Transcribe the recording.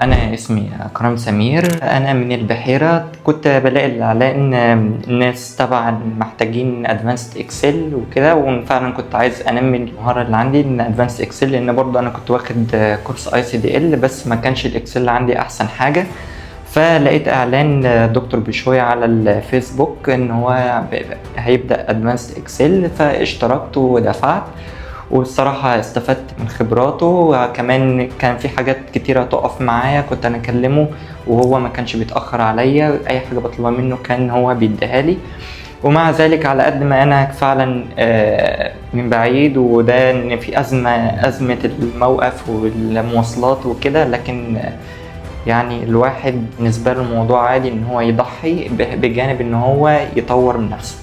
أنا اسمي أكرم سمير، أنا من البحيرة. كنت بلاقي الإعلان الناس طبعا محتاجين أدفانسد إكسل وكده، وفعلا كنت عايز أنمي المهارة اللي عندي إن أدفانسد إكسل، لأن برضه أنا كنت واخد كورس ICDL بس ما كانش الإكسل عندي أحسن حاجة. فلقيت إعلان دكتور بشوية على الفيسبوك إن هو هيبدأ أدفانسد إكسل، فاشتركت ودفعت، والصراحة استفدت من خبراته. وكمان كان في حاجات كتيرة تقف معايا كنت أنا أكلمه وهو ما كانش بيتأخر عليا، أي حاجة بطلبها منه كان هو بيديها لي. ومع ذلك على قد ما أنا فعلا من بعيد، وده إن في أزمة الموقف والمواصلات وكده، لكن يعني الواحد بالنسبة له الموضوع عادي إن هو يضحي بجانب إن هو يطور من نفسه.